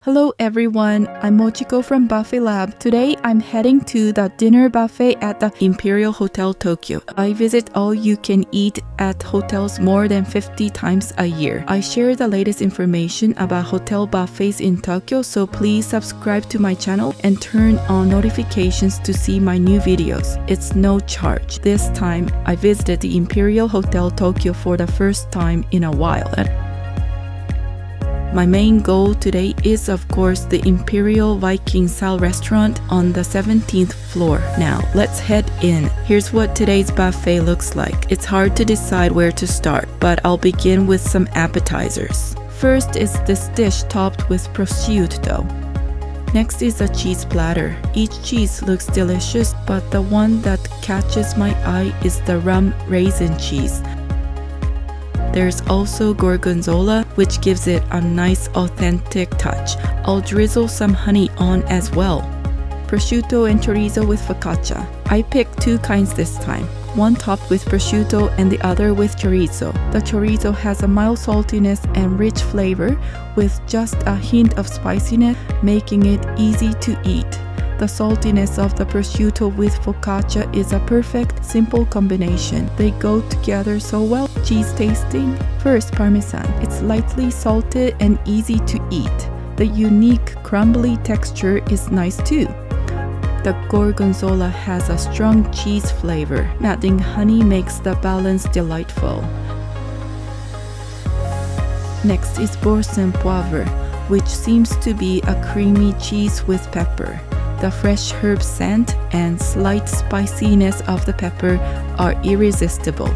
Hello everyone, I'm Mochi from Buffet Lab. Today I'm heading to the dinner buffet at the Imperial Hotel Tokyo. I visit all you can eat at hotels more than 50 times a year. I share the latest information about hotel buffets in Tokyo, so please subscribe to my channel and turn on notifications to see my new videos. It's no charge. This time I visited the Imperial Hotel Tokyo for the first time in a while. My main goal today is of course the Imperial Viking style restaurant on the 17th floor. Now let's head in. Here's what today's buffet looks like. It's hard to decide where to start, but I'll begin with some appetizers. First is this dish topped with prosciutto. Next is a cheese platter. Each cheese looks delicious, but the one that catches my eye is the rum raisin cheese. There's also gorgonzola, which gives it a nice authentic touch. I'll drizzle some honey on as well. Prosciutto and chorizo with focaccia. I picked two kinds this time. One topped with prosciutto and the other with chorizo. The chorizo has a mild saltiness and rich flavor with just a hint of spiciness, making it easy to eat. The saltiness of the prosciutto with focaccia is a perfect, simple combination. They go together so well. Cheese tasting. First, Parmesan. It's lightly salted and easy to eat. The unique, crumbly texture is nice too. The gorgonzola has a strong cheese flavor. Adding honey makes the balance delightful. Next is Bourse and Poivre, which seems to be a creamy cheese with pepper. The fresh herb scent and slight spiciness of the pepper are irresistible.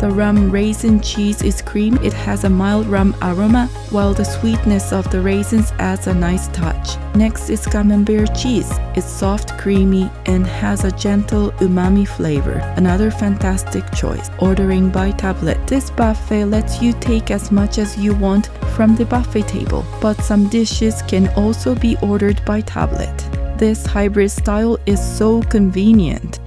The rum raisin cheese is creamy. It has a mild rum aroma, while the sweetness of the raisins adds a nice touch. Next is camembert cheese. It's soft, creamy, and has a gentle umami flavor. Another fantastic choice. Ordering by tablet. This buffet lets you take as much as you want from the buffet table, but some dishes can also be ordered by tablet. This hybrid style is so convenient.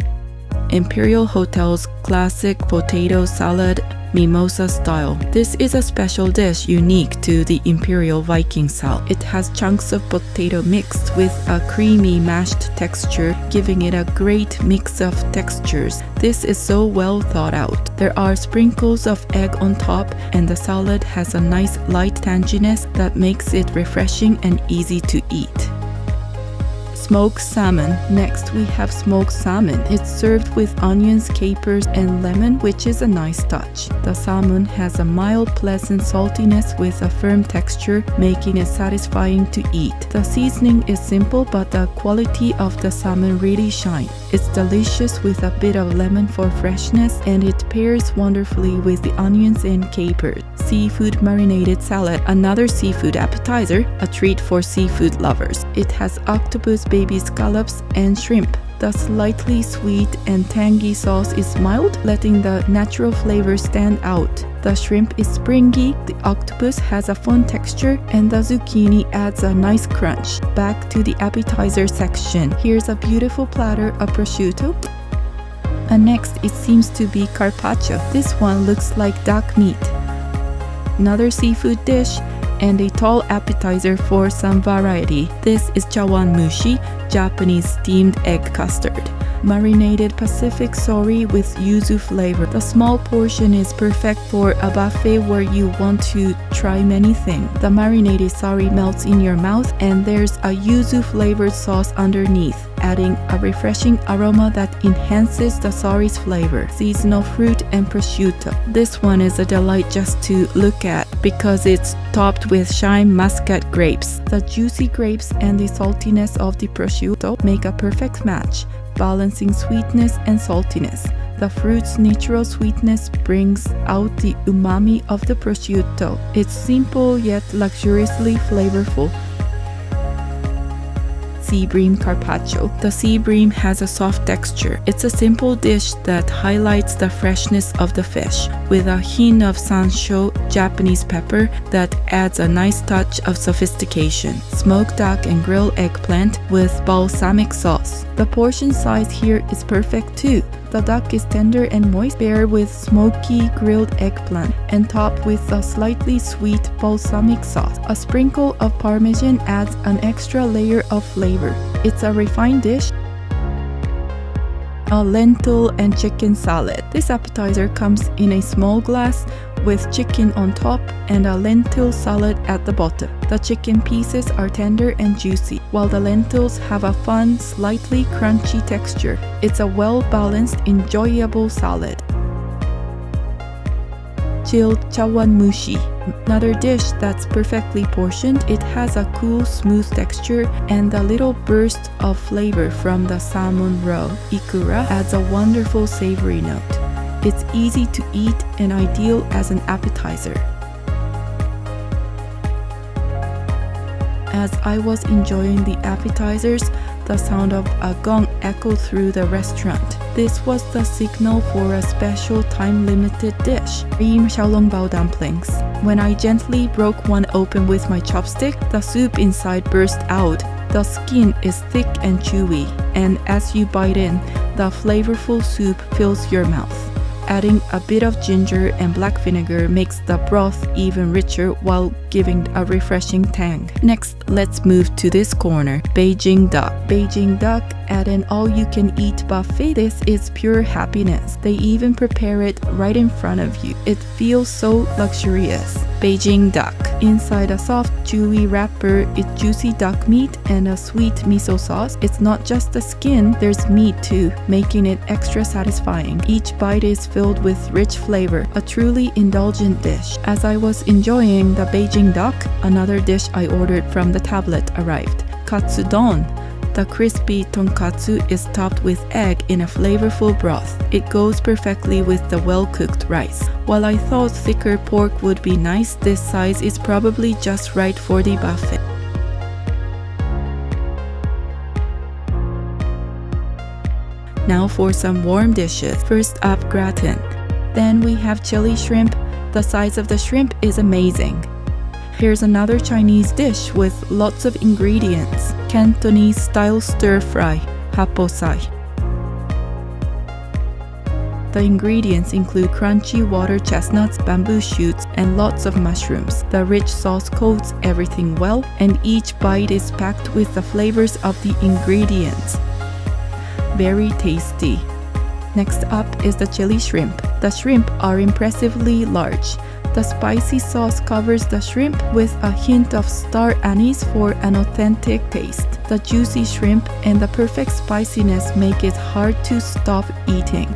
Imperial Hotel's classic potato salad, mimosa style. This is a special dish unique to the Imperial Viking style. It has chunks of potato mixed with a creamy mashed texture, giving it a great mix of textures. This is so well thought out. There are sprinkles of egg on top, and the salad has a nice light tanginess that makes it refreshing and easy to eat. Smoked salmon. Next we have smoked salmon. It's served with onions, capers, and lemon, which is a nice touch. The salmon has a mild, pleasant saltiness with a firm texture, making it satisfying to eat. The seasoning is simple, but the quality of the salmon really shines. It's delicious with a bit of lemon for freshness, and it pairs wonderfully with the onions and capers. Seafood marinated salad. Another seafood appetizer, a treat for seafood lovers. It has octopus, baby scallops, and shrimp. The slightly sweet and tangy sauce is mild, letting the natural flavor stand out. The shrimp is springy, the octopus has a fun texture, and the zucchini adds a nice crunch. Back to the appetizer section. Here's a beautiful platter of prosciutto. And next it seems to be carpaccio. This one looks like duck meat. Another seafood dish, and a tall appetizer for some variety. This is chawanmushi, Japanese steamed egg custard. Marinated Pacific sori with yuzu flavor. The small portion is perfect for a buffet where you want to try many things. The marinated sori melts in your mouth, and there's a yuzu flavored sauce underneath, adding a refreshing aroma that enhances the sori's flavor. Seasonal fruit and prosciutto. This one is a delight just to look at because it's topped with shyme muscat grapes. The juicy grapes and the saltiness of the prosciutto make a perfect match, balancing sweetness and saltiness. The fruit's natural sweetness brings out the umami of the prosciutto. It's simple yet luxuriously flavorful. Sea bream carpaccio. The sea bream has a soft texture. It's a simple dish that highlights the freshness of the fish, with a hint of sansho, Japanese pepper, that adds a nice touch of sophistication. Smoked duck and grilled eggplant with balsamic sauce. The portion size here is perfect too. The duck is tender and moist, paired with smoky grilled eggplant and topped with a slightly sweet balsamic sauce. A sprinkle of parmesan adds an extra layer of flavor. It's a refined dish. A lentil and chicken salad. This appetizer comes in a small glass with chicken on top and a lentil salad at the bottom. The chicken pieces are tender and juicy, while the lentils have a fun, slightly crunchy texture. It's a well-balanced, enjoyable salad. Chilled chawanmushi. Another dish that's perfectly portioned. It has a cool, smooth texture, and a little burst of flavor from the salmon roe. Ikura adds a wonderful savory note. It's easy to eat and ideal as an appetizer. As I was enjoying the appetizers, the sound of a gong echoed through the restaurant. This was the signal for a special time-limited dish, cream xiaolongbao dumplings. When I gently broke one open with my chopstick, the soup inside burst out. The skin is thick and chewy, and as you bite in, the flavorful soup fills your mouth. Adding a bit of ginger and black vinegar makes the broth even richer while giving a refreshing tang. Next, let's move to this corner, Beijing duck. Beijing duck at an all-you-can-eat buffet. This is pure happiness. They even prepare it right in front of you. It feels so luxurious. Beijing duck. Inside a soft, chewy wrapper is juicy duck meat and a sweet miso sauce. It's not just the skin, there's meat too, making it extra satisfying. Each bite is filled with rich flavor, a truly indulgent dish. As I was enjoying the Beijing duck, another dish I ordered from the tablet arrived. Katsudon. The crispy tonkatsu is topped with egg in a flavorful broth. It goes perfectly with the well-cooked rice. While I thought thicker pork would be nice, this size is probably just right for the buffet. Now for some warm dishes. First up, gratin. Then we have chili shrimp. The size of the shrimp is amazing. Here's another Chinese dish with lots of ingredients. Cantonese style stir fry, haposai. The ingredients include crunchy water chestnuts, bamboo shoots, and lots of mushrooms. The rich sauce coats everything well, and each bite is packed with the flavors of the ingredients. Very tasty. Next up is the chili shrimp. The shrimp are impressively large. The spicy sauce covers the shrimp with a hint of star anise for an authentic taste. The juicy shrimp and the perfect spiciness make it hard to stop eating.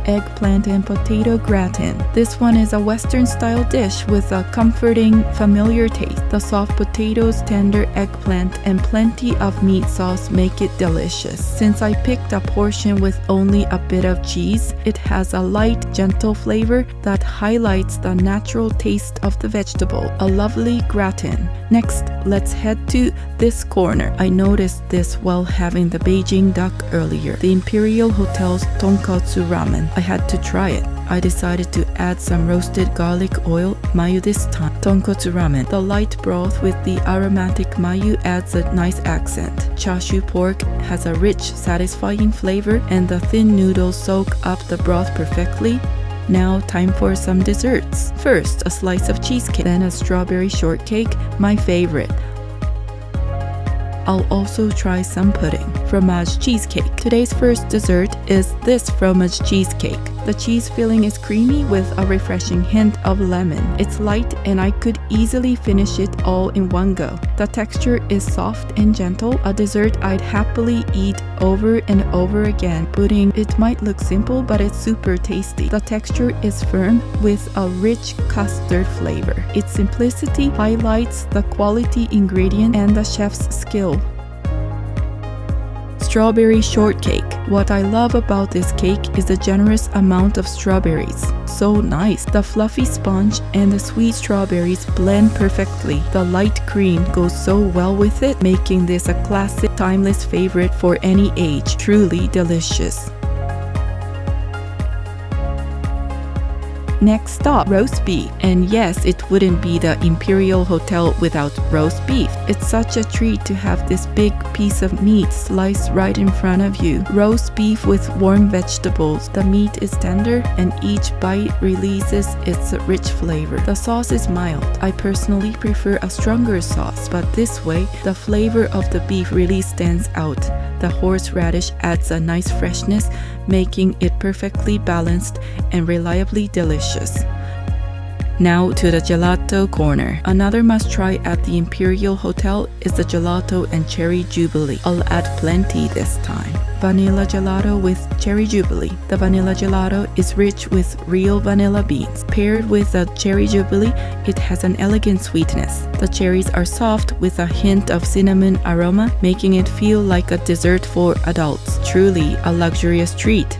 Eggplant and potato gratin. This one is a Western-style dish with a comforting, familiar taste. The soft potatoes, tender eggplant, and plenty of meat sauce make it delicious. Since I picked a portion with only a bit of cheese, it has a light, gentle flavor that highlights the natural taste of the vegetable. A lovely gratin. Next, let's head to this corner. I noticed this while having the Beijing duck earlier. The Imperial Hotel's tonkatsu ramen. I had to try it. I decided to add some roasted garlic oil, mayo this time. Tonkatsu ramen. The light broth with the aromatic mayo adds a nice accent. Chashu pork has a rich, satisfying flavor, and the thin noodles soak up the broth perfectly. Now time for some desserts. First, a slice of cheesecake, then a strawberry shortcake, my favorite. I'll also try some pudding. Fromage cheesecake. Today's first dessert is this fromage cheesecake. The cheese filling is creamy with a refreshing hint of lemon. It's light and I could easily finish it all in one go. The texture is soft and gentle, a dessert I'd happily eat over and over again. Pudding, it might look simple, but it's super tasty. The texture is firm with a rich custard flavor. Its simplicity highlights the quality ingredient and the chef's skill. Strawberry shortcake. What I love about this cake is the generous amount of strawberries. So nice. The fluffy sponge and the sweet strawberries blend perfectly. The light cream goes so well with it, making this a classic, timeless favorite for any age. Truly delicious. Next stop, roast beef. And yes, it wouldn't be the Imperial Hotel without roast beef. It's such a treat to have this big piece of meat sliced right in front of you. Roast beef with warm vegetables. The meat is tender and each bite releases its rich flavor. The sauce is mild. I personally prefer a stronger sauce, but this way, the flavor of the beef really stands out. The horseradish adds a nice freshness, making it perfectly balanced and reliably delicious. Now to the gelato corner. Another must-try at the Imperial Hotel is the gelato and cherry jubilee. I'll add plenty this time. Vanilla gelato with cherry jubilee. The vanilla gelato is rich with real vanilla beans. Paired with the cherry jubilee, it has an elegant sweetness. The cherries are soft with a hint of cinnamon aroma, making it feel like a dessert for adults. Truly a luxurious treat.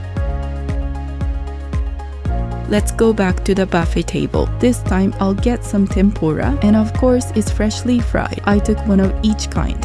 Let's go back to the buffet table. This time I'll get some tempura, and of course it's freshly fried. I took one of each kind.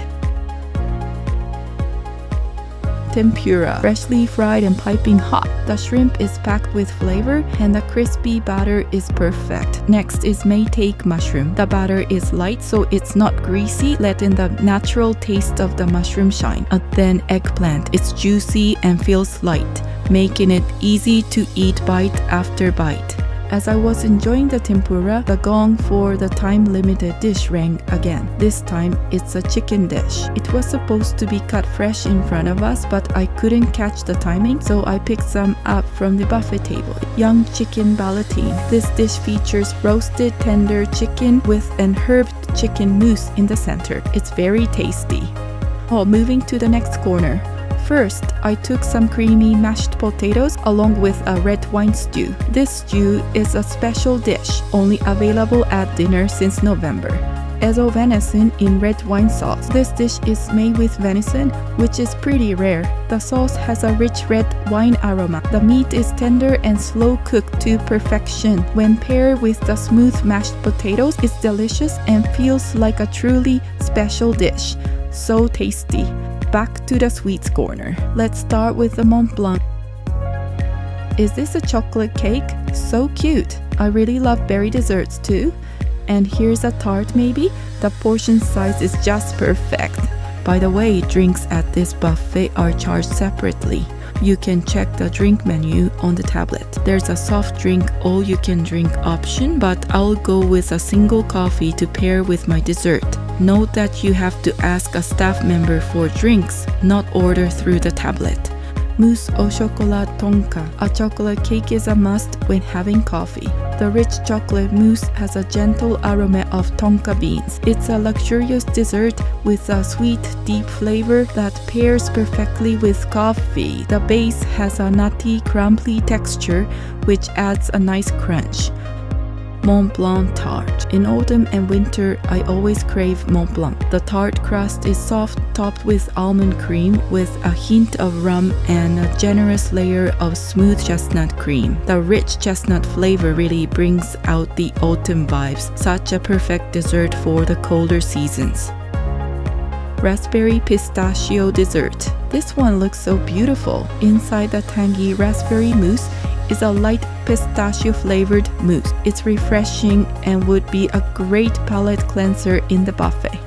Tempura, freshly fried and piping hot. The shrimp is packed with flavor and the crispy batter is perfect. Next is Maytake mushroom. The batter is light so it's not greasy, letting the natural taste of the mushroom shine. Then eggplant. It's juicy and feels light, making it easy to eat bite after bite. As I was enjoying the tempura, the gong for the time-limited dish rang again. This time, it's a chicken dish. It was supposed to be cut fresh in front of us, but I couldn't catch the timing, so I picked some up from the buffet table. Young chicken ballotine. This dish features roasted tender chicken with an herbed chicken mousse in the center. It's very tasty. Moving to the next corner. First, I took some creamy mashed potatoes along with a red wine stew. This stew is a special dish, only available at dinner since November. Ezo venison in red wine sauce. This dish is made with venison, which is pretty rare. The sauce has a rich red wine aroma. The meat is tender and slow cooked to perfection. When paired with the smooth mashed potatoes, it's delicious and feels like a truly special dish. So tasty. Back to the sweets corner. Let's start with the Mont Blanc. Is this a chocolate cake? So cute. I really love berry desserts too. And here's a tart maybe. The portion size is just perfect. By the way, drinks at this buffet are charged separately. You can check the drink menu on the tablet. There's a soft drink all-you-can-drink option, but I'll go with a single coffee to pair with my dessert. Note that you have to ask a staff member for drinks, not order through the tablet. Mousse au chocolat tonka. A chocolate cake is a must when having coffee. The rich chocolate mousse has a gentle aroma of tonka beans. It's a luxurious dessert with a sweet, deep flavor that pairs perfectly with coffee. The base has a nutty, crumbly texture, which adds a nice crunch. Mont Blanc tart. In autumn and winter, I always crave Mont Blanc. The tart crust is soft, topped with almond cream with a hint of rum and a generous layer of smooth chestnut cream. The rich chestnut flavor really brings out the autumn vibes. Such a perfect dessert for the colder seasons. Raspberry pistachio dessert. This one looks so beautiful. Inside the tangy raspberry mousse is a light pistachio-flavored mousse. It's refreshing and would be a great palate cleanser in the buffet.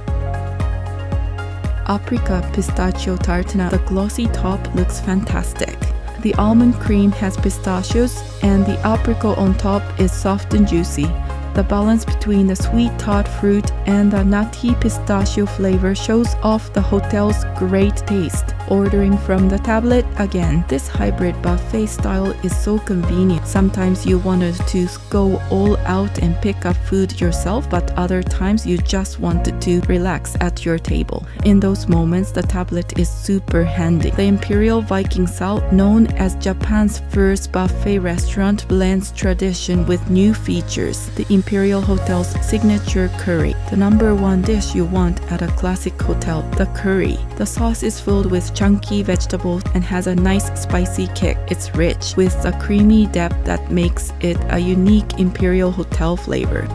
Apricot pistachio tartana. The glossy top looks fantastic. The almond cream has pistachios and the apricot on top is soft and juicy. The balance between the sweet tart fruit and the nutty pistachio flavor shows off the hotel's great taste. Ordering from the tablet again. This hybrid buffet style is so convenient. Sometimes you wanted to go all out and pick up food yourself, but other times you just wanted to relax at your table. In those moments, the tablet is super handy. The Imperial Viking style, known as Japan's first buffet restaurant, blends tradition with new features. The Imperial Hotel's signature curry. The number one dish you want at a classic hotel, the curry. The sauce is filled with chunky vegetables and has a nice spicy kick. It's rich with a creamy depth that makes it a unique Imperial Hotel flavor.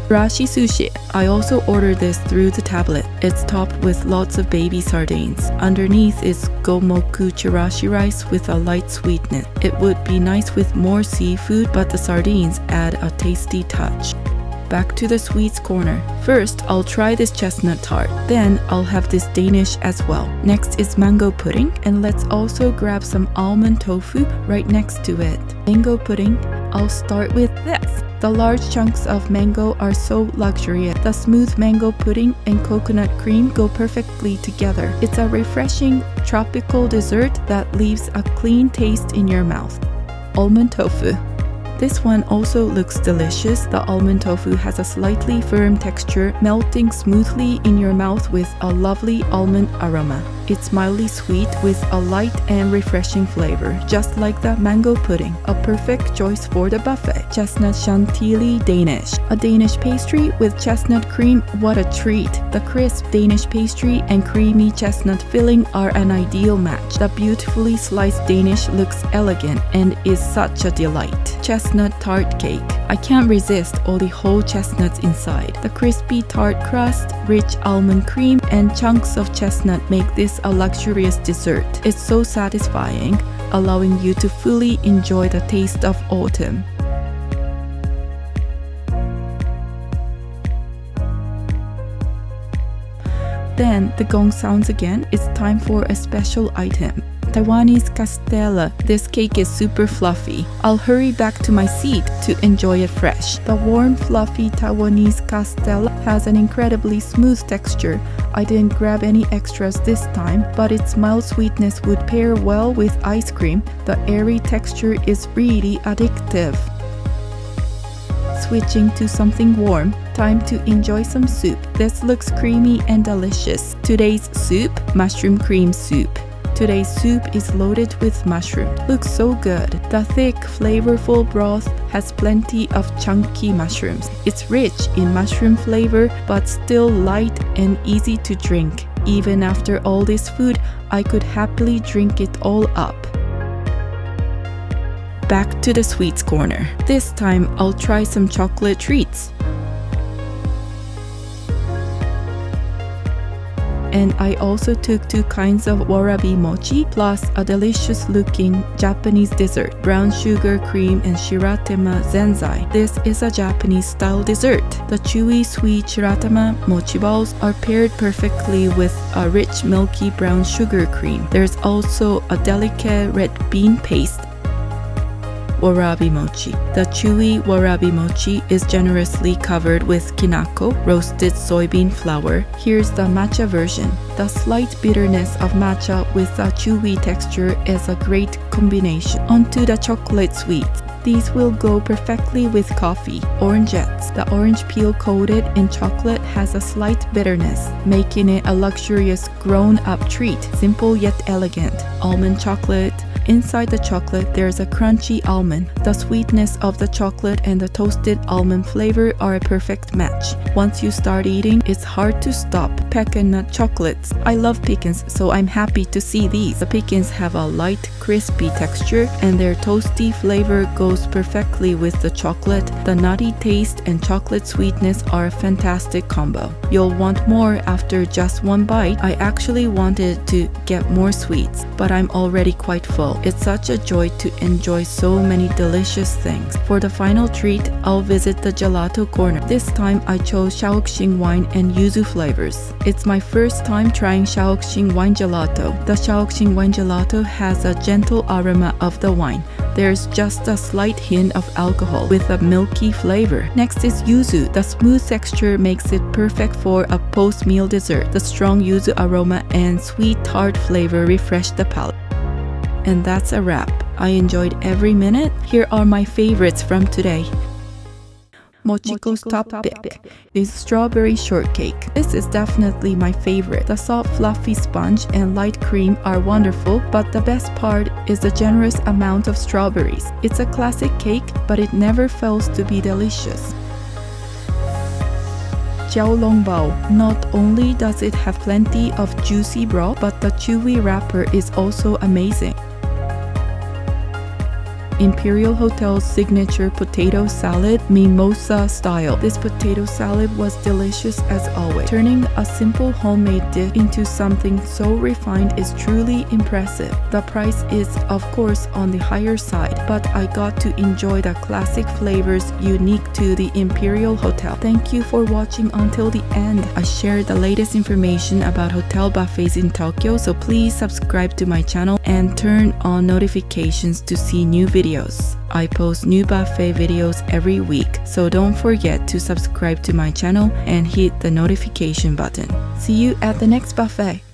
Rashi sushi. I also ordered this through the tablet. It's topped with lots of baby sardines. Underneath is gomoku chirashi rice with a light sweetness. It would be nice with more seafood, but the sardines add a tasty touch. Back to the sweets corner. First, I'll try this chestnut tart. Then, I'll have this Danish as well. Next is mango pudding, and let's also grab some almond tofu right next to it. Mango pudding, I'll start with this. The large chunks of mango are so luxurious. The smooth mango pudding and coconut cream go perfectly together. It's a refreshing tropical dessert that leaves a clean taste in your mouth. Almond tofu. This one also looks delicious. The almond tofu has a slightly firm texture, melting smoothly in your mouth with a lovely almond aroma. It's mildly sweet with a light and refreshing flavor, just like the mango pudding. A perfect choice for the buffet. Chestnut chantilly Danish. A Danish pastry with chestnut cream, what a treat. The crisp Danish pastry and creamy chestnut filling are an ideal match. The beautifully sliced Danish looks elegant and is such a delight. Chestnut tart cake. I can't resist all the whole chestnuts inside. The crispy tart crust, rich almond cream, and chunks of chestnut make this a luxurious dessert. It's so satisfying, allowing you to fully enjoy the taste of autumn. Then the gong sounds again. It's time for a special item. Taiwanese castella. This cake is super fluffy. I'll hurry back to my seat to enjoy it fresh. The warm, fluffy Taiwanese castella has an incredibly smooth texture. I didn't grab any extras this time, but its mild sweetness would pair well with ice cream. The airy texture is really addictive. Switching to something warm, time to enjoy some soup. This looks creamy and delicious. Today's soup, mushroom cream soup. Today's soup is loaded with mushroom. Looks so good. The thick, flavorful broth has plenty of chunky mushrooms. It's rich in mushroom flavor, but still light and easy to drink. Even after all this food, I could happily drink it all up. Back to the sweets corner. This time, I'll try some chocolate treats. And I also took 2 kinds of warabi mochi plus a delicious looking Japanese dessert, brown sugar cream and shiratema zenzai. This is a Japanese style dessert. The chewy sweet shiratema mochi balls are paired perfectly with a rich milky brown sugar cream. There's also a delicate red bean paste. Warabi mochi. The chewy warabi mochi is generously covered with kinako, roasted soybean flour. Here's the matcha version. The slight bitterness of matcha with a chewy texture is a great combination. Onto the chocolate sweets. These will go perfectly with coffee. Orangettes. The orange peel coated in chocolate has a slight bitterness, making it a luxurious grown-up treat, simple yet elegant. Almond chocolate. Inside the chocolate, there's a crunchy almond. The sweetness of the chocolate and the toasted almond flavor are a perfect match. Once you start eating, it's hard to stop. Pecan nut chocolates. I love pecans, so I'm happy to see these. The pecans have a light, crispy texture, and their toasty flavor goes perfectly with the chocolate. The nutty taste and chocolate sweetness are a fantastic combo. You'll want more after just one bite. I actually wanted to get more sweets, but I'm already quite full. It's such a joy to enjoy so many delicious things. For the final treat, I'll visit the gelato corner. This time I chose Shaoxing wine and yuzu flavors. It's my first time trying Shaoxing wine gelato. The Shaoxing wine gelato has a gentle aroma of the wine. There's just a slight hint of alcohol with a milky flavor. Next is yuzu. The smooth texture makes it perfect for a post-meal dessert. The strong yuzu aroma and sweet tart flavor refresh the palate. And that's a wrap. I enjoyed every minute. Here are my favorites from today. Mochiko's top pick is strawberry shortcake. This is definitely my favorite. The soft fluffy sponge and light cream are wonderful, but the best part is the generous amount of strawberries. It's a classic cake, but it never fails to be delicious. Xiaolongbao. Not only does it have plenty of juicy broth, but the chewy wrapper is also amazing. Imperial Hotel's signature potato salad, mimosa style. This potato salad was delicious as always. Turning a simple homemade dish into something so refined is truly impressive. The price is, of course, on the higher side, but I got to enjoy the classic flavors unique to the Imperial Hotel. Thank you for watching until the end. I shared the latest information about hotel buffets in Tokyo, so please subscribe to my channel and turn on notifications to see new videos. I post new buffet videos every week, so don't forget to subscribe to my channel and hit the notification button. See you at the next buffet.